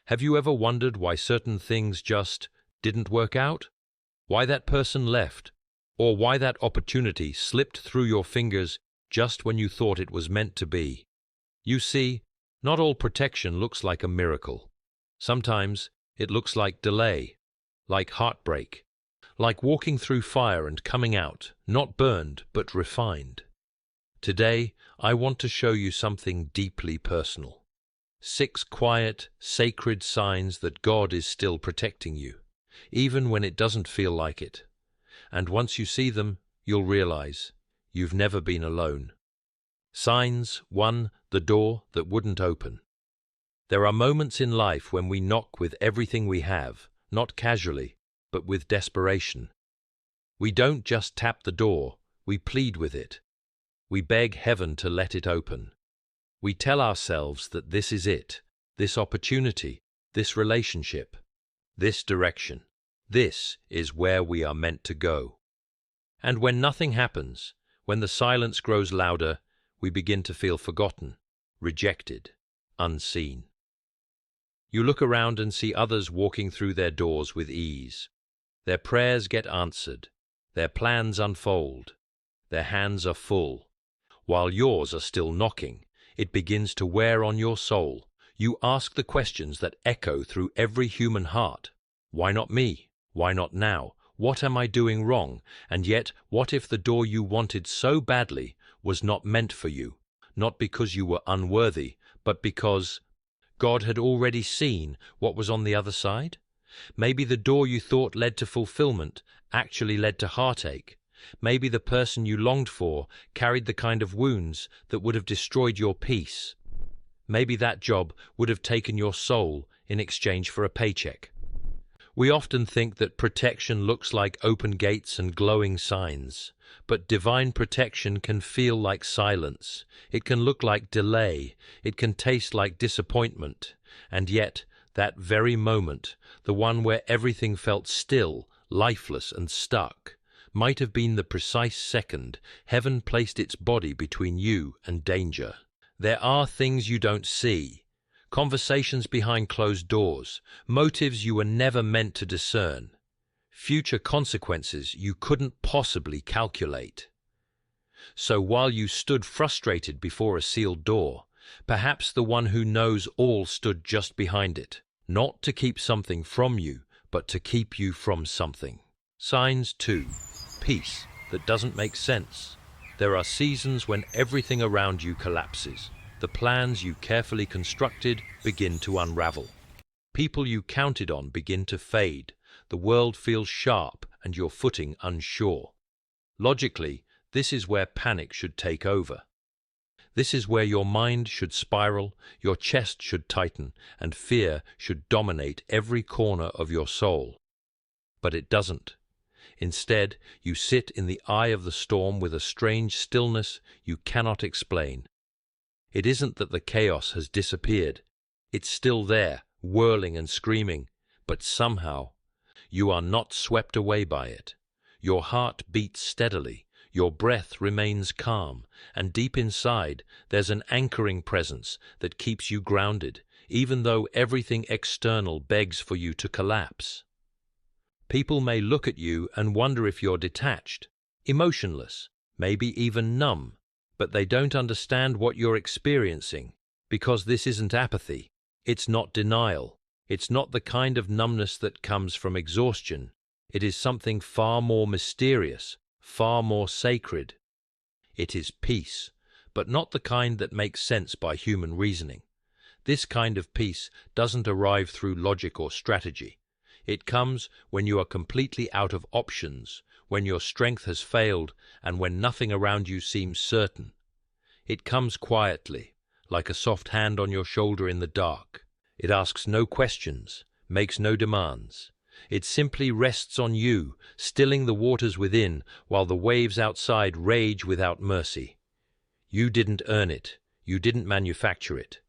Have you ever wondered why certain things just didn't work out? Why that person left? Or why that opportunity slipped through your fingers just when you thought it was meant to be? You see, not all protection looks like a miracle. Sometimes it looks like delay, like heartbreak, like walking through fire and coming out, not burned, but refined. Today, I want to show you something deeply personal. 6 quiet, sacred signs that God is still protecting you, even when it doesn't feel like it. And once you see them, you'll realize you've never been alone. Signs 1. The door that wouldn't open. There are moments in life when we knock with everything we have, not casually, but with desperation. We don't just tap the door, we plead with it. We beg heaven to let it open. We tell ourselves that this is it, this opportunity, this relationship, this direction. This is where we are meant to go. And when nothing happens, when the silence grows louder, we begin to feel forgotten, rejected, unseen. You look around and see others walking through their doors with ease. Their prayers get answered, their plans unfold, their hands are full. While yours are still knocking, it begins to wear on your soul. You ask the questions that echo through every human heart. Why not me? Why not now? What am I doing wrong? And yet, what if the door you wanted so badly was not meant for you? Not because you were unworthy, but because God had already seen what was on the other side? Maybe the door you thought led to fulfillment actually led to heartache. Maybe the person you longed for carried the kind of wounds that would have destroyed your peace. Maybe that job would have taken your soul in exchange for a paycheck. We often think that protection looks like open gates and glowing signs, but divine protection can feel like silence. It can look like delay. It can taste like disappointment. And yet, that very moment, the one where everything felt still, lifeless, and stuck, might have been the precise second heaven placed its body between you and danger. There are things you don't see. Conversations behind closed doors, motives you were never meant to discern, future consequences you couldn't possibly calculate. So while you stood frustrated before a sealed door, perhaps the one who knows all stood just behind it, not to keep something from you, but to keep you from something. Signs 2. Peace that doesn't make sense. There are seasons when everything around you collapses. The plans you carefully constructed begin to unravel. People you counted on begin to fade. The world feels sharp and your footing unsure. Logically, this is where panic should take over. This is where your mind should spiral, your chest should tighten, and fear should dominate every corner of your soul. But it doesn't. Instead, you sit in the eye of the storm with a strange stillness you cannot explain. It isn't that the chaos has disappeared. It's still there, whirling and screaming, but somehow you are not swept away by it. Your heart beats steadily, your breath remains calm, and deep inside there's an anchoring presence that keeps you grounded, even though everything external begs for you to collapse. People may look at you and wonder if you're detached, emotionless, maybe even numb, but they don't understand what you're experiencing, because this isn't apathy, it's not denial, it's not the kind of numbness that comes from exhaustion. It is something far more mysterious, far more sacred. It is peace, but not the kind that makes sense by human reasoning. This kind of peace doesn't arrive through logic or strategy. It comes when you are completely out of options, when your strength has failed, and when nothing around you seems certain. It comes quietly, like a soft hand on your shoulder in the dark. It asks no questions, makes no demands. It simply rests on you, stilling the waters within, while the waves outside rage without mercy. You didn't earn it. You didn't manufacture it.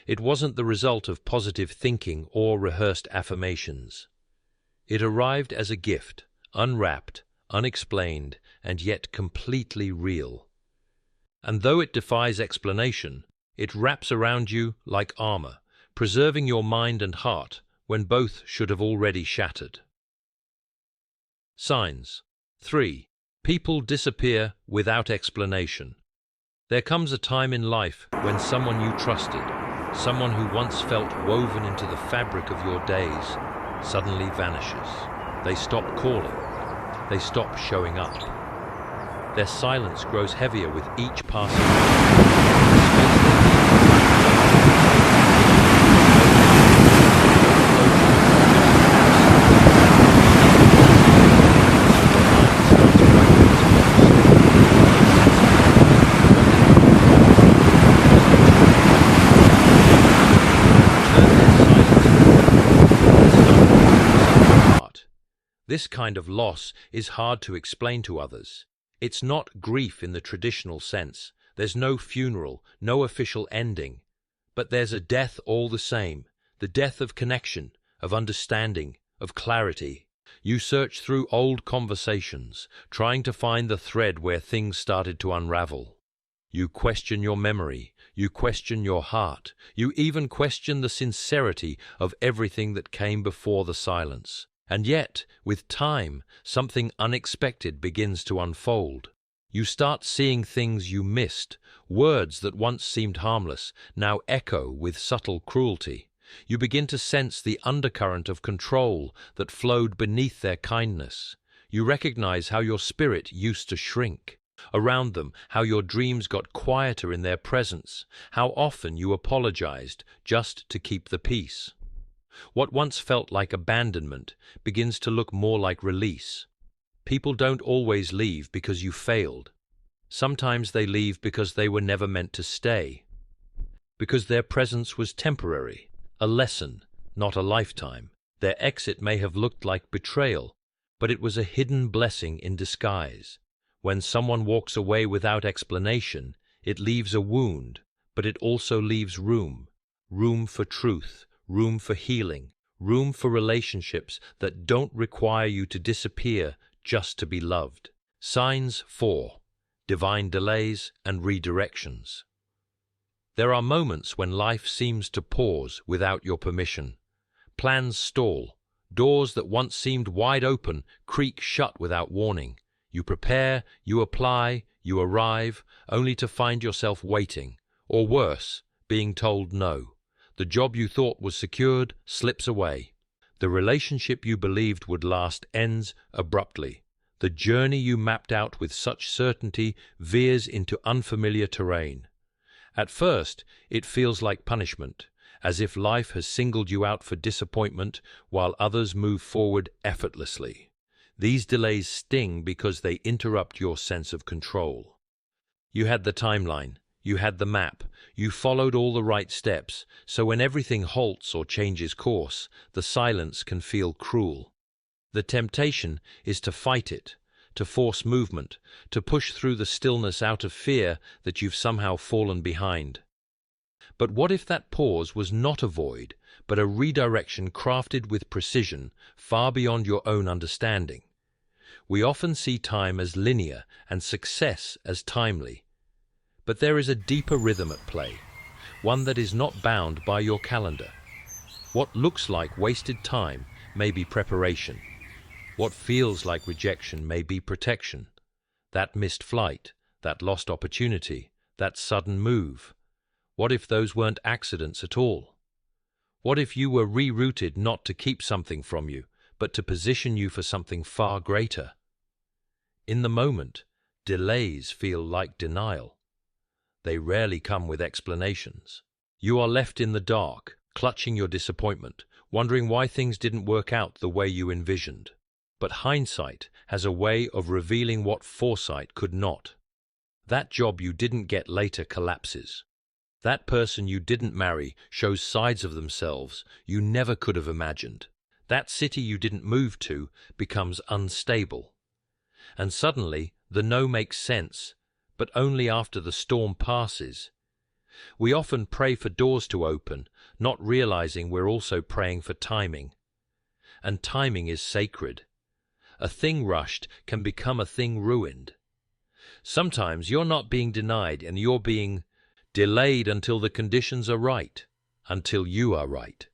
It wasn't the result of positive thinking or rehearsed affirmations. It arrived as a gift, unwrapped, unexplained, and yet completely real. And though it defies explanation, it wraps around you like armor, preserving your mind and heart when both should have already shattered. Signs. 3. People disappear without explanation. There comes a time in life when someone you trusted, someone who once felt woven into the fabric of your days, suddenly vanishes. They stop calling. They stop showing up. Their silence grows heavier with each passing This kind of loss is hard to explain to others. It's not grief in the traditional sense. There's no funeral, no official ending. But there's a death all the same, the death of connection, of understanding, of clarity. You search through old conversations, trying to find the thread where things started to unravel. You question your memory, you question your heart, you even question the sincerity of everything that came before the silence. And yet, with time, something unexpected begins to unfold. You start seeing things you missed, words that once seemed harmless, now echo with subtle cruelty. You begin to sense the undercurrent of control that flowed beneath their kindness. You recognize how your spirit used to shrink around them, how your dreams got quieter in their presence, how often you apologized just to keep the peace. What once felt like abandonment begins to look more like release. People don't always leave because you failed. Sometimes they leave because they were never meant to stay. Because their presence was temporary, a lesson, not a lifetime. Their exit may have looked like betrayal, but it was a hidden blessing in disguise. When someone walks away without explanation, it leaves a wound, but it also leaves room for truth, room for healing, room for relationships that don't require you to disappear just to be loved. Signs 4. Divine delays and redirections. There are moments when life seems to pause without your permission. Plans stall. Doors that once seemed wide open creak shut without warning. You prepare, you apply, you arrive, only to find yourself waiting, or worse, being told no. The job you thought was secured slips away. The relationship you believed would last ends abruptly. The journey you mapped out with such certainty veers into unfamiliar terrain. At first, it feels like punishment, as if life has singled you out for disappointment while others move forward effortlessly. These delays sting because they interrupt your sense of control. You had the timeline. You had the map, you followed all the right steps, so when everything halts or changes course, the silence can feel cruel. The temptation is to fight it, to force movement, to push through the stillness out of fear that you've somehow fallen behind. But what if that pause was not a void, but a redirection crafted with precision, far beyond your own understanding? We often see time as linear and success as timely. But there is a deeper rhythm at play, one that is not bound by your calendar. What looks like wasted time may be preparation. What feels like rejection may be protection. That missed flight, that lost opportunity, that sudden move. What if those weren't accidents at all? What if you were rerouted not to keep something from you, but to position you for something far greater? In the moment, delays feel like denial. They rarely come with explanations. You are left in the dark, clutching your disappointment, wondering why things didn't work out the way you envisioned. But hindsight has a way of revealing what foresight could not. That job you didn't get later collapses. That person you didn't marry shows sides of themselves you never could have imagined. That city you didn't move to becomes unstable. And suddenly, the no makes sense, but only after the storm passes. We often pray for doors to open, not realizing we're also praying for timing. And timing is sacred. A thing rushed can become a thing ruined. Sometimes you're not being denied and you're being delayed until the conditions are right, until you are right.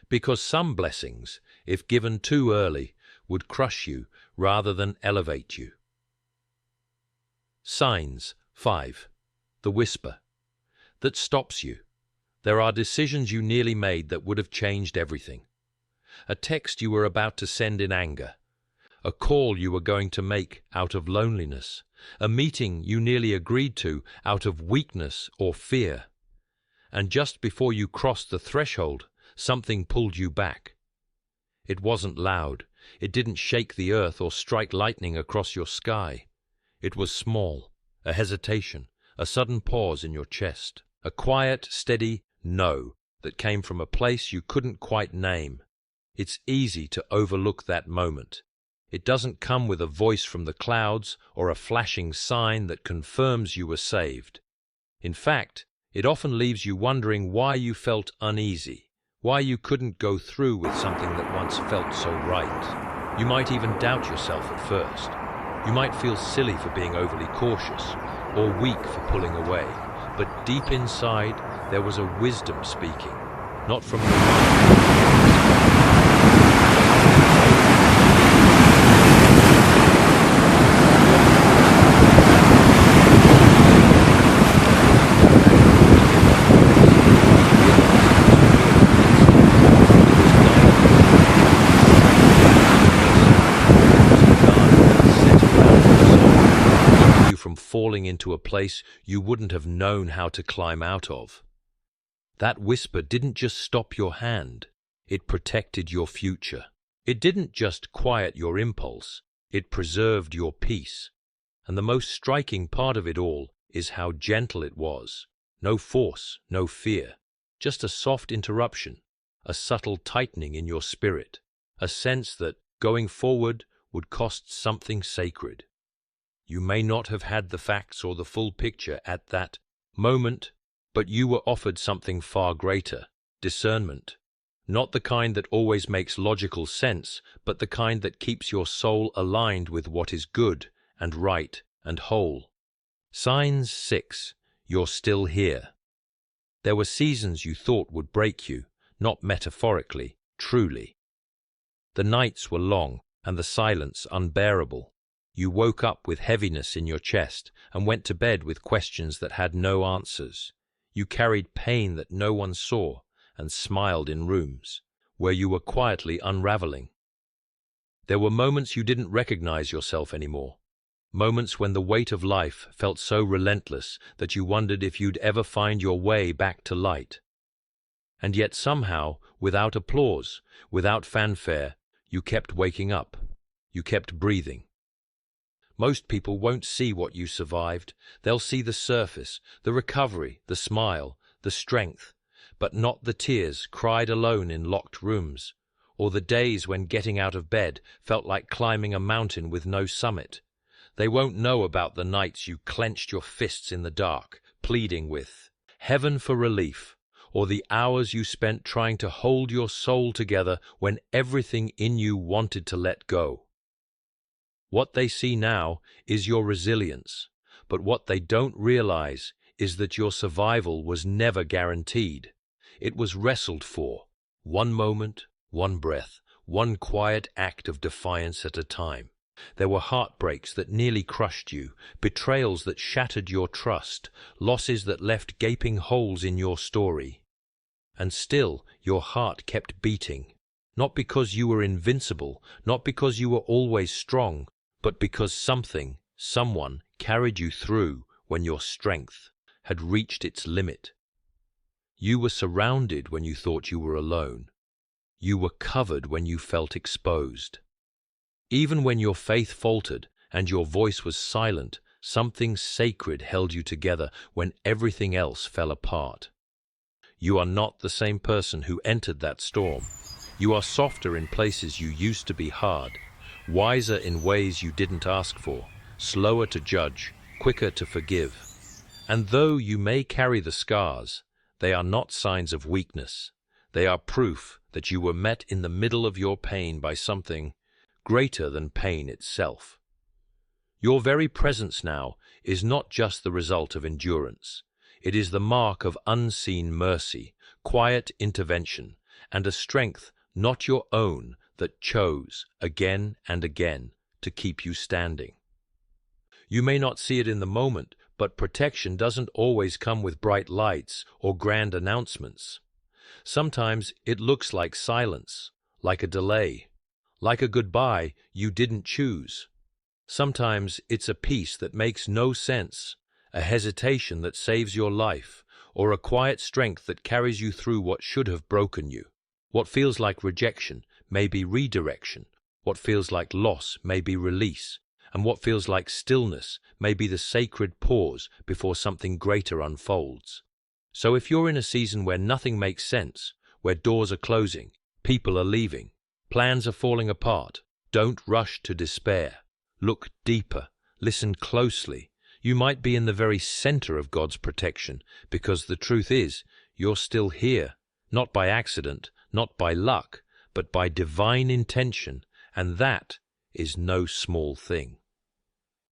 Because some blessings, if given too early, would crush you rather than elevate you. Signs 5. The whisper that stops you. There are decisions you nearly made that would have changed everything. A text you were about to send in anger. A call you were going to make out of loneliness. A meeting you nearly agreed to out of weakness or fear. And just before you crossed the threshold, something pulled you back. It wasn't loud. It didn't shake the earth or strike lightning across your sky. It was small, a hesitation, a sudden pause in your chest, a quiet, steady no that came from a place you couldn't quite name. It's easy to overlook that moment. It doesn't come with a voice from the clouds or a flashing sign that confirms you were saved. In fact, it often leaves you wondering why you felt uneasy, why you couldn't go through with something that once felt so right. You might even doubt yourself at first. You might feel silly for being overly cautious, or weak for pulling away. But deep inside, there was a wisdom speaking, not from the mind. From falling into a place you wouldn't have known how to climb out of. That whisper didn't just stop your hand, it protected your future. It didn't just quiet your impulse, it preserved your peace. And the most striking part of it all is how gentle it was. No force, no fear, just a soft interruption, a subtle tightening in your spirit, a sense that going forward would cost something sacred. You may not have had the facts or the full picture at that moment, but you were offered something far greater, discernment. Not the kind that always makes logical sense, but the kind that keeps your soul aligned with what is good and right and whole. Signs 6. You're still here. There were seasons you thought would break you, not metaphorically, truly. The nights were long and the silence unbearable. You woke up with heaviness in your chest and went to bed with questions that had no answers. You carried pain that no one saw and smiled in rooms where you were quietly unraveling. There were moments you didn't recognize yourself anymore, moments when the weight of life felt so relentless that you wondered if you'd ever find your way back to light. And yet somehow, without applause, without fanfare, you kept waking up. You kept breathing. Most people won't see what you survived. They'll see the surface, the recovery, the smile, the strength, but not the tears cried alone in locked rooms, or the days when getting out of bed felt like climbing a mountain with no summit. They won't know about the nights you clenched your fists in the dark, pleading with heaven for relief, or the hours you spent trying to hold your soul together when everything in you wanted to let go. What they see now is your resilience, but what they don't realize is that your survival was never guaranteed. It was wrestled for, one moment, one breath, one quiet act of defiance at a time. There were heartbreaks that nearly crushed you, betrayals that shattered your trust, losses that left gaping holes in your story. And still, your heart kept beating, not because you were invincible, not because you were always strong, but because someone carried you through when your strength had reached its limit. You were surrounded when you thought you were alone. You were covered when you felt exposed. Even when your faith faltered and your voice was silent, something sacred held you together when everything else fell apart. You are not the same person who entered that storm. You are softer in places you used to be hard, wiser in ways you didn't ask for, slower to judge, quicker to forgive. And though you may carry the scars, they are not signs of weakness. They are proof that you were met in the middle of your pain by something greater than pain itself. Your very presence now is not just the result of endurance. It is the mark of unseen mercy, quiet intervention, and a strength not your own that chose again and again to keep you standing. You may not see it in the moment, but protection doesn't always come with bright lights or grand announcements. Sometimes it looks like silence, like a delay, like a goodbye you didn't choose. Sometimes it's a peace that makes no sense, a hesitation that saves your life, or a quiet strength that carries you through what should have broken you. What feels like rejection may be redirection, what feels like loss may be release, and what feels like stillness may be the sacred pause before something greater unfolds. So if you're in a season where nothing makes sense, where doors are closing, people are leaving, plans are falling apart, don't rush to despair. Look deeper, listen closely. You might be in the very center of God's protection, because the truth is, you're still here, not by accident, not by luck, but by divine intention, and that is no small thing.